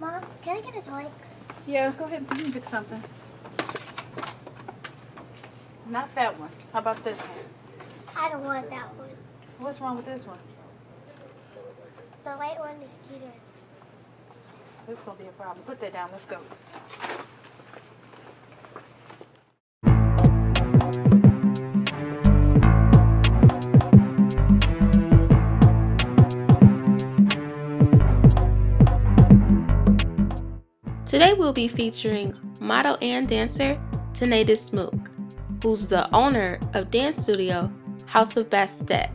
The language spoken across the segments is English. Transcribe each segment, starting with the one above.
Mom, can I get a toy? Yeah, go ahead and pick something. Not that one. How about this one? I don't want that one. What's wrong with this one? The white one is cuter. This is going to be a problem. Put that down. Let's go. Today we'll be featuring model and dancer Tisha Smook, who's the owner of dance studio House of Bastet.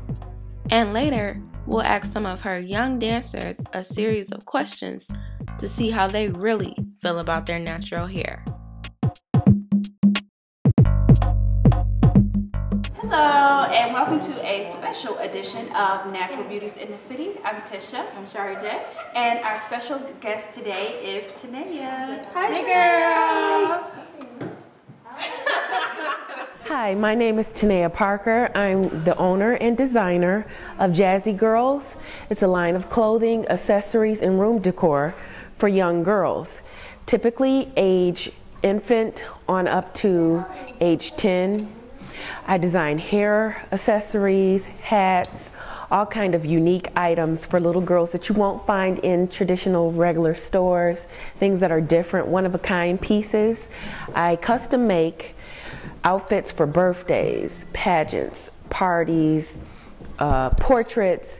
And later, we'll ask some of her young dancers a series of questions to see how they really feel about their natural hair. Hello, and welcome to a special edition of Natural Beauties in the City. I'm Tisha. I'm Shari J. And our special guest today is Tisha. Hi, girl. Hi, my name is Tisha Parker. I'm the owner and designer of Jazzy Girls. It's a line of clothing, accessories, and room decor for young girls, typically age infant on up to age 10. I design hair, accessories, hats, all kind of unique items for little girls that you won't find in traditional regular stores, things that are different, one-of-a-kind pieces. I custom make outfits for birthdays, pageants, parties, portraits,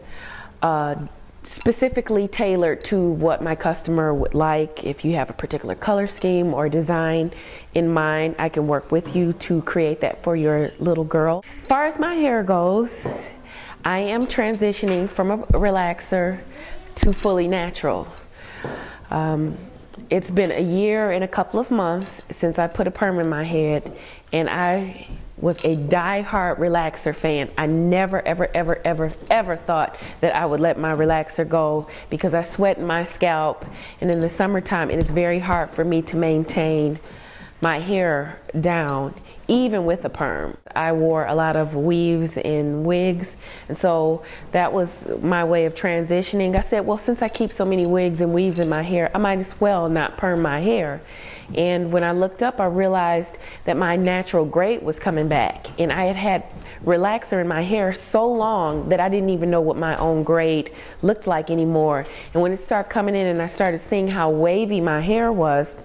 specifically tailored to what my customer would like. If you have a particular color scheme or design in mind, I can work with you to create that for your little girl. As far as my hair goes, I am transitioning from a relaxer to fully natural. It's been a year and a couple of months since I put a perm in my head, and I was a die-hard relaxer fan. I never, ever thought that I would let my relaxer go because I sweat in my scalp, and in the summertime it is very hard for me to maintain my hair down, even with a perm. I wore a lot of weaves and wigs, and so that was my way of transitioning. I said, well, since I keep so many wigs and weaves in my hair, I might as well not perm my hair. And when I looked up, I realized that my natural braid was coming back, and I had had relaxer in my hair so long that I didn't even know what my own braid looked like anymore. And when it started coming in and I started seeing how wavy my hair was,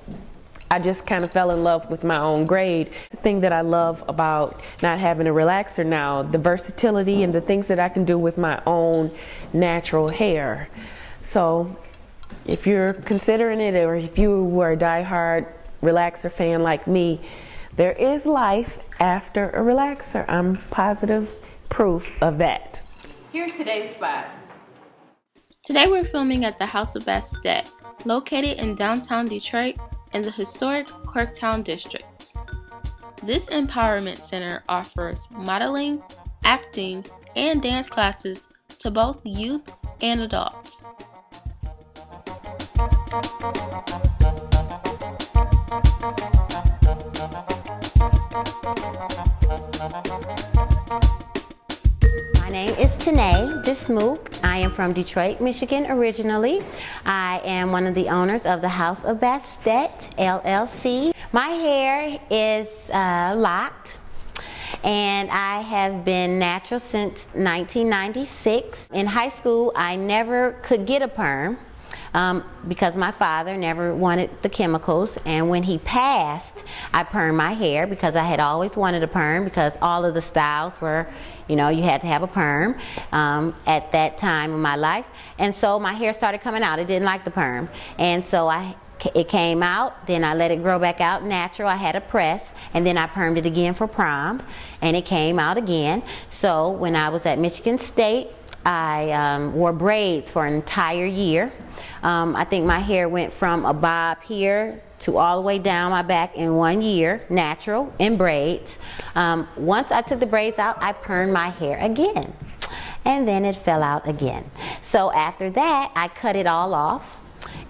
I just kind of fell in love with my own braid. The thing that I love about not having a relaxer now, the versatility and the things that I can do with my own natural hair. So if you're considering it, or if you were a die-hard relaxer fan like me, there is life after a relaxer. I'm positive proof of that. Here's today's spot. Today we're filming at the House of Bastet, located in downtown Detroit in the historic Corktown district. This empowerment center offers modeling, acting, and dance classes to both youth and adults. My name is Tisha Smook. I am from Detroit, Michigan originally. I am one of the owners of the House of Bastet, LLC. My hair is locked, and I have been natural since 1996. In high school, I never could get a perm because my father never wanted the chemicals, and when he passed, I permed my hair because I had always wanted a perm, because all of the styles were, you know, you had to have a perm at that time in my life. And so my hair started coming out. It didn't like the perm, and so it came out, then I let it grow back out natural. I had a press, and then I permed it again for prom, and it came out again. So when I was at Michigan State, I wore braids for an entire year. I think my hair went from a bob here to all the way down my back in 1 year, natural, in braids. Once I took the braids out, I permed my hair again, and then it fell out again. So after that, I cut it all off.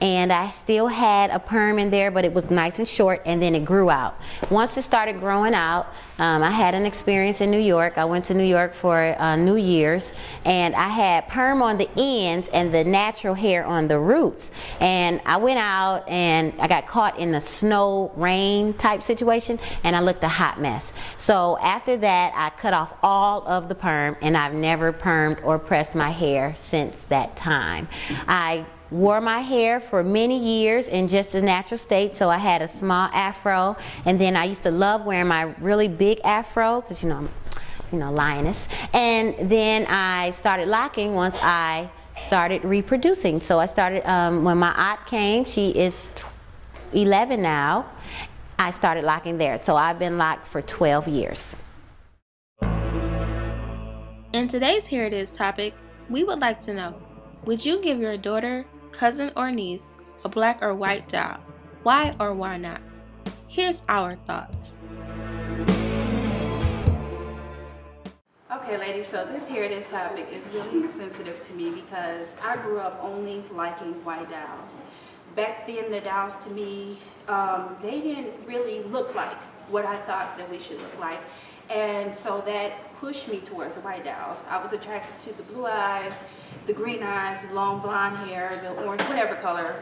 and I still had a perm in there, but it was nice and short, and then it grew out. Once it started growing out, I had an experience in New York. I went to New York for New Year's, and I had perm on the ends and the natural hair on the roots. And I went out and I got caught in a snow rain type situation, and I looked a hot mess. So after that, I cut off all of the perm, and I've never permed or pressed my hair since that time. I wore my hair for many years in just a natural state, so I had a small afro, and then I used to love wearing my really big afro because I'm lioness. And then I started locking once I started reproducing. So I started when my aunt came. She is 11 now. I started locking there, so I've been locked for 12 years. In today's Here It Is topic, we would like to know, would you give your daughter, cousin, or niece a black or white doll? Why or why not? Here's our thoughts. Okay, ladies, so this Here It Is topic is really sensitive to me because I grew up only liking white dolls. Back then, the dolls to me, they didn't really look like what I thought that we should look like. And so that pushed me towards the white dolls. I was attracted to the blue eyes, the green eyes, the long blonde hair, the orange, whatever color,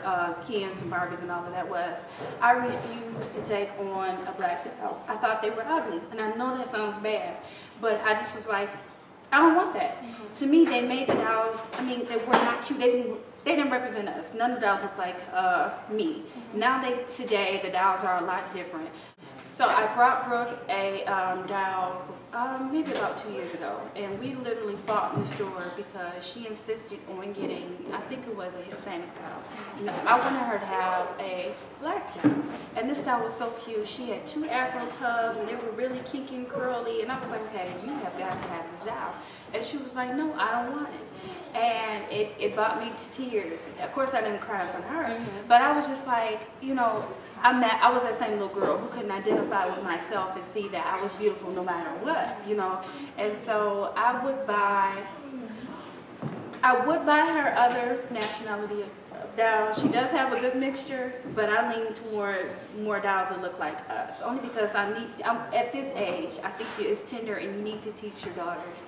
Kens and Barbies and all of that was. I refused to take on a black doll. I thought they were ugly, and I know that sounds bad, but I just was like, I don't want that. To me, they made the dolls, they were not cute. They didn't represent us. None of the dolls look like me. Now today, the dolls are a lot different. So I brought Brooke a doll maybe about 2 years ago, and we literally fought in the store because she insisted on getting, I think it was a Hispanic doll. I wanted her to have a black doll, and this doll was so cute. She had 2 afro puffs, and they were really kinky and curly, and I was like, okay, you have got to have this doll. And she was like, no, I don't want it. And it brought me to tears. Of course, I didn't cry in front of her, but I was just like, I was that same little girl who couldn't identify with myself and see that I was beautiful no matter what, And so I would buy her other nationality doll. She does have a good mixture, but I lean towards more dolls that look like us. Only because I'm at this age, I think it's tender and you need to teach your daughters,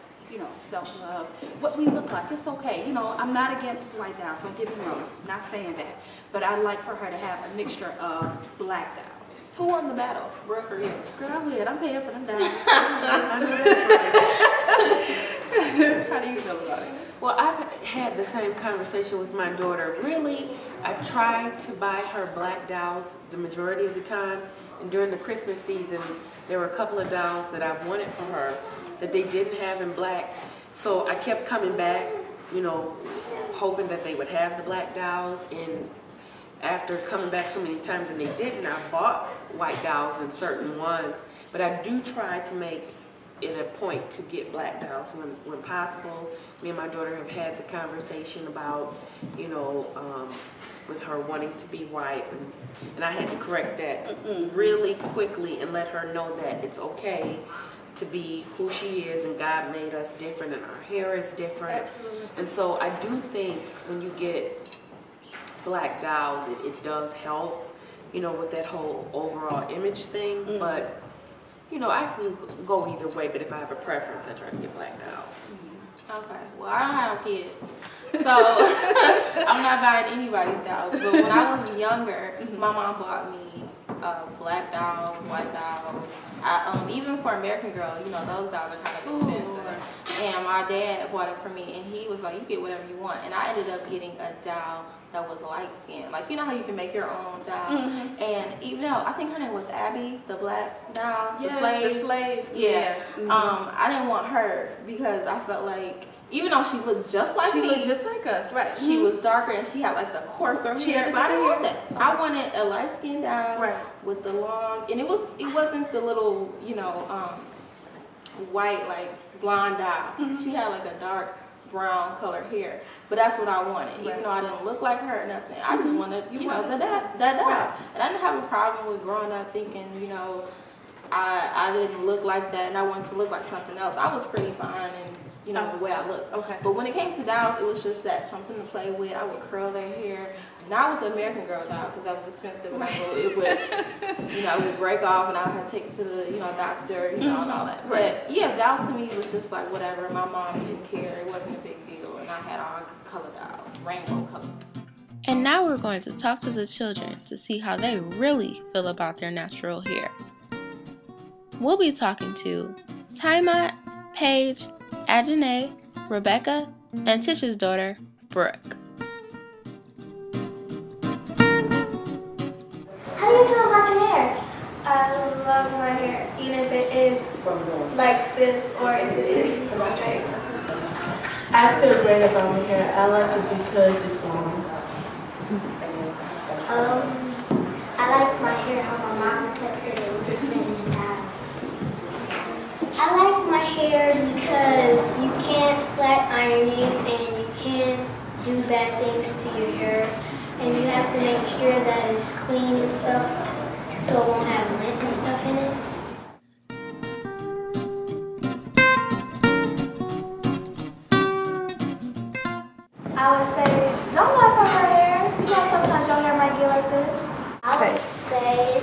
self-love. What we look like, it's okay. I'm not against white dolls, don't get me wrong. I'm not saying that. But I like for her to have a mixture of black dolls. Who won the battle, Brooke or you? Girl, I'm paying for them dolls. I know that's right. How do you feel about it? Well, I've had the same conversation with my daughter. Really, I try to buy her black dolls the majority of the time. And during the Christmas season, there were a couple of dolls that I wanted for her that they didn't have in black. So I kept coming back, hoping that they would have the black dolls. And after coming back so many times and they didn't, I bought white dolls in certain ones. But I do try to make it a point to get black dolls when possible. Me and my daughter have had the conversation about, with her wanting to be white, and I had to correct that really quickly and let her know that it's okay to be who she is, and God made us different and our hair is different. Absolutely. And so I do think when you get black dolls, it does help, with that whole overall image thing. But I can go either way, but if I have a preference, I try to get black dolls. Okay, well, I don't have no kids, so I'm not buying anybody's dolls. But when I was younger, my mom bought me black dolls, white dolls. Even for American Girl, those dolls are kind of expensive. And my dad bought it for me, and he was like, you get whatever you want. And I ended up getting a doll that was light skinned. Like, how you can make your own doll. And even though, I think her name was Abby, the black doll, Yes, the slave. Yeah. I didn't want her because I felt like, even though she looked just like me. She looked just like us, right. She was darker and she had like the coarser hair, but I didn't want that. I wanted a light skinned doll with the long, and it wasn't the little, white, like blonde doll. She had like a dark brown color hair, but that's what I wanted. Even though I didn't look like her or nothing, I just wanted, that doll. And I didn't have a problem with growing up thinking, I didn't look like that and I wanted to look like something else. I was pretty fine and the way I looked. Okay. But when it came to dolls, it was just that something to play with. I would curl their hair, Not with the American Girl doll, because that was expensive, and it would, it would break off, and I would have to take it to the, doctor, and all that. But yeah, dolls to me was just like whatever. My mom didn't care; it wasn't a big deal, and I had all color dolls, rainbow colors. And now we're going to talk to the children to see how they really feel about their natural hair. We'll be talking to Tymont, Paige, Adjanae, Rebecca, and Tisha's daughter, Brooke. How do you feel about your hair? I love my hair, even if it is like this or if it is straight. I feel great about my hair. I like it because it's long. I like my hair how my mom cuts it in different styles. I like my hair because you can't flat iron it and you can't do bad things to your hair. And you have to make sure that it's clean and stuff so it won't have lint and stuff in it. I would say, don't laugh at her hair. Sometimes your hair might get like this. I would say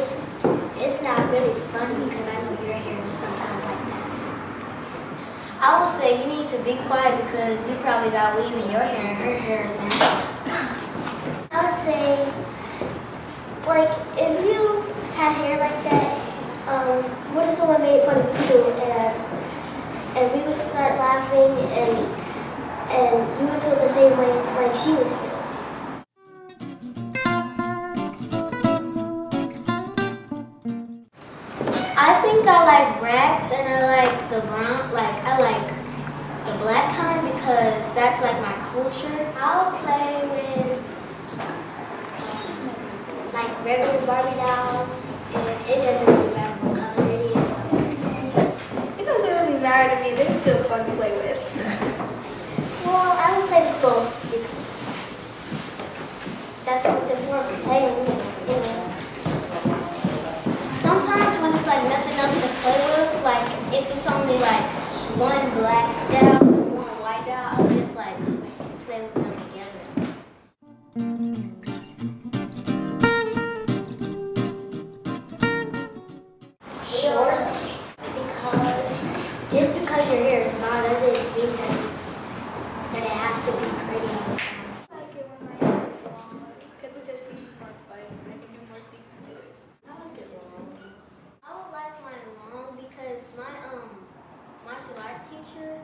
it's not really fun because I know your hair is sometimes like that. I would say you need to be quiet because you probably got weave in your hair and her hair is natural. I would say, like, if you had hair like that, what if someone made fun of you and we would start laughing and you would feel the same way like she was feeling? I think I like braids and I like the brown, I like the black kind because that's like my culture. I'll play with like regular Barbie dolls, and it doesn't really matter what color it is. It doesn't really matter to me. They're still fun to play with. Well, I would play with both because that's what they're for, playing with. Sometimes when it's like nothing else to play with, like if it's only like one black doll and one white doll, I'll just like play with them together. Short, because just because your hair is long doesn't mean that it has to be pretty all the time. I like it when my hair is long because it just seems more fun and I can do more things to it. I like it long. I would like mine long because my martial art teacher,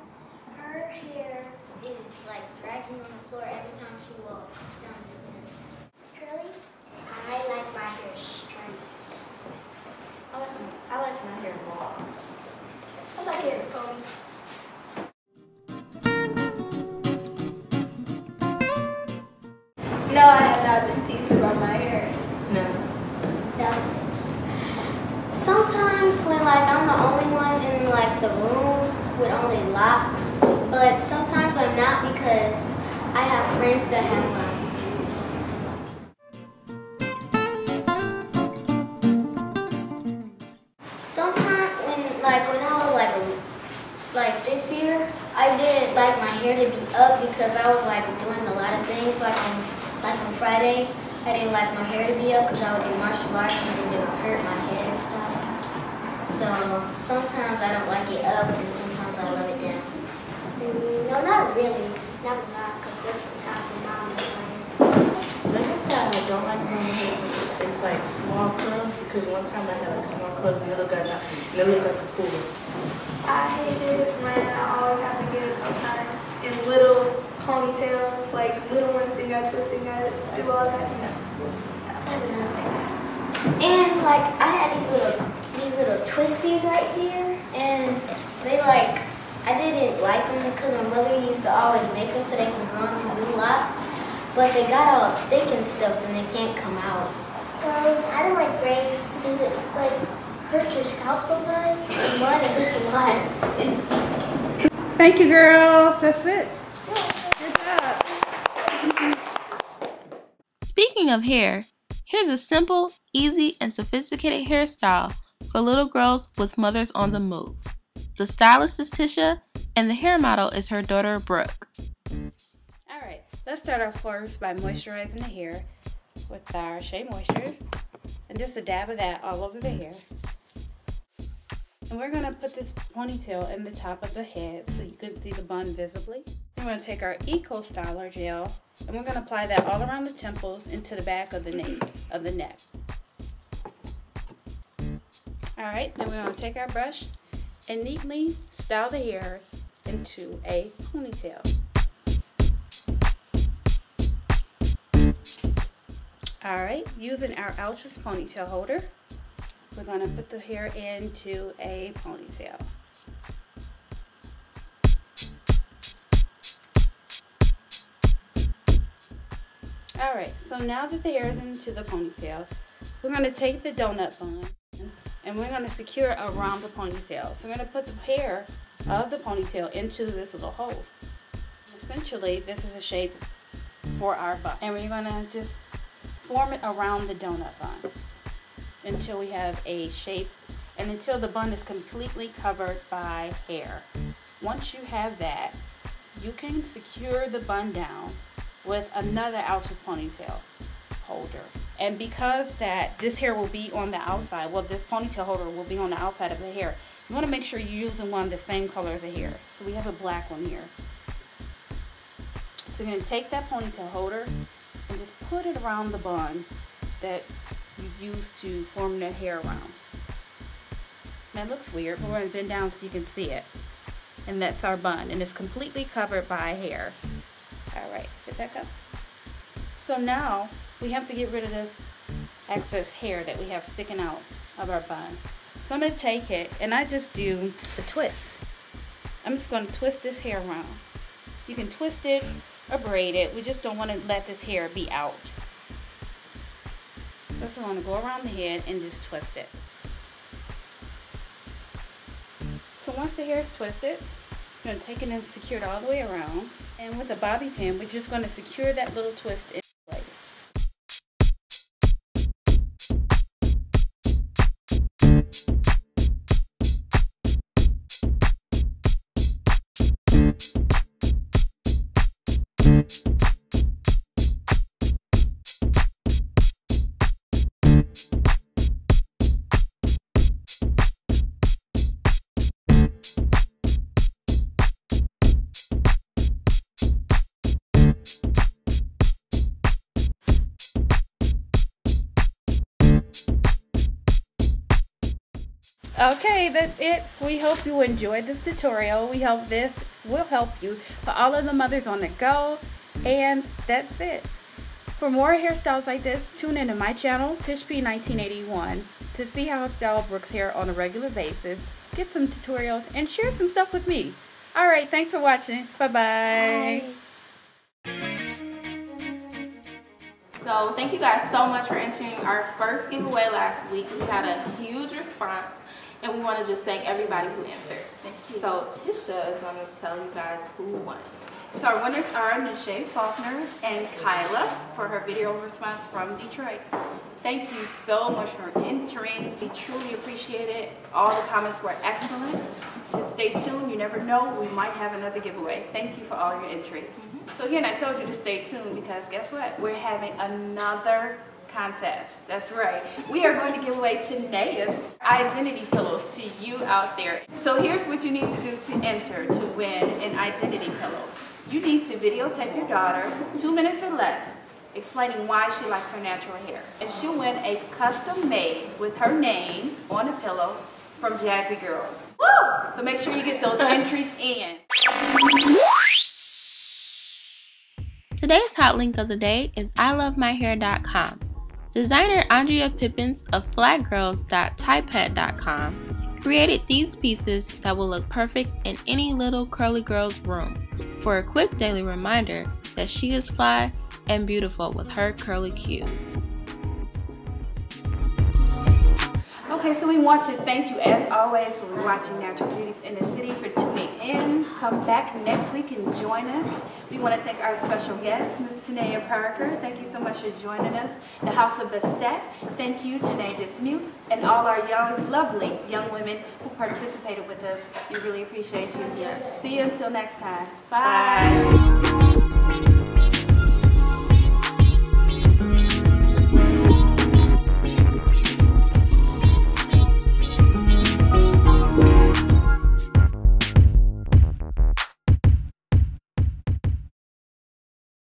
her hair is like dragging on the floor every time she walks down the stairs. Curly, I like my hair straight. I like my hair long. I like it in a pony. No, I have not been teased about my hair. No. No. Sometimes when like I'm the only one in like the room with only locks, but sometimes I'm not because I have friends that have locks. Sometimes when I was like this year, I didn't like my hair to be up because I was like doing a lot of things. Like on Friday, I didn't like my hair to be up because I would do martial arts and then it would hurt my head and stuff. So sometimes I don't like it up and sometimes I love it down. No, not really. Not a lot because there's sometimes when mom does my hair. The hairstyle I don't like when my hair is like small curls because one time I had like small curls and they look like a pool. I hate it when I always have to get it sometimes in little ponytails, like little ones and you got twisting, you gotta do all that. And like I had these little twisties right here, and they like I didn't like them because my mother used to always make them so they can grow into new locks, but they got all thick and stuff and they can't come out. I don't like braids because it like hurts your scalp sometimes, and mine it hurts a lot. Thank you, girls. That's it. Good job. Speaking of hair, here's a simple, easy, and sophisticated hairstyle for little girls with mothers on the move. The stylist is Tisha, and the hair model is her daughter, Brooke. Alright, let's start off first by moisturizing the hair. with our Shea Moistures. And just a dab of that all over the hair. And we're going to put this ponytail in the top of the head so you can see the bun visibly. Then we're going to take our Eco Styler gel and we're going to apply that all around the temples into the back of the neck. Alright, then we're going to take our brush and neatly style the hair into a ponytail. Alright, using our Ouch's ponytail holder, we're going to put the hair into a ponytail. Alright, so now that the hair is into the ponytail, we're going to take the donut bun and we're going to secure it around the ponytail. So we're going to put the hair of the ponytail into this little hole. Essentially, this is a shape for our bun. And we're going to just form it around the donut bun until we have a shape and until the bun is completely covered by hair. Once you have that, you can secure the bun down with another Ouch's ponytail holder. And because this hair will be on the outside, well, this ponytail holder will be on the outside of the hair, you want to make sure you're using one the same color as the hair. So we have a black one here. So you're going to take that ponytail holder and just put it around the bun that you use to form the hair around. That looks weird, but we're going to bend down so you can see it. And that's our bun, and it's completely covered by hair. Alright, sit back up. So now we have to get rid of this excess hair that we have sticking out of our bun. So I'm going to take it, and I just do the twist. I'm just going to twist this hair around. You can twist it or braid it. We just don't want to let this hair be out. So I'm going to go around the head and just twist it. So once the hair is twisted, I'm going to take it and secure it all the way around. And with a bobby pin, we're just going to secure that little twist in place. Okay, that's it. We hope you enjoyed this tutorial. We hope this will help you for all of the mothers on the go. And that's it. For more hairstyles like this, tune into my channel, TishP1981, to see how I style Brooke's hair on a regular basis, get some tutorials, and share some stuff with me. Alright, thanks for watching. Bye-bye. So thank you guys so much for entering our first giveaway last week. We had a huge response. And we want to just thank everybody who entered. Thank you. So Tisha is going to tell you guys who won. So our winners are Nisha Faulkner and Kyla for her video response from Detroit. Thank you so much for entering. We truly appreciate it. All the comments were excellent. Just stay tuned. You never know. We might have another giveaway. Thank you for all your entries. So again, I told you to stay tuned because guess what? We're having another contest. That's right. We are going to give away Tanea's identity pillows to you out there. So here's what you need to do to enter to win an identity pillow. You need to videotape your daughter 2 minutes or less explaining why she likes her natural hair. And she'll win a custom made with her name on a pillow from Jazzy Girls. Woo! So make sure you get those entries in. Today's hot link of the day is ilovemyhair.com. Designer Andrea Pippins of flatgirls.typepad.com created these pieces that will look perfect in any little curly girl's room for a quick daily reminder that she is fly and beautiful with her curly cues. Okay, so we want to thank you as always for watching Natural Beauties in the City, for tuning in. Come back next week and join us. We want to thank our special guest, Ms. Tanea Parker. Thank you so much for joining us. The House of Bastet. Thank you, Tanea Dismukes, and all our young, lovely young women who participated with us. We really appreciate you. Yes. See you until next time. Bye. Bye.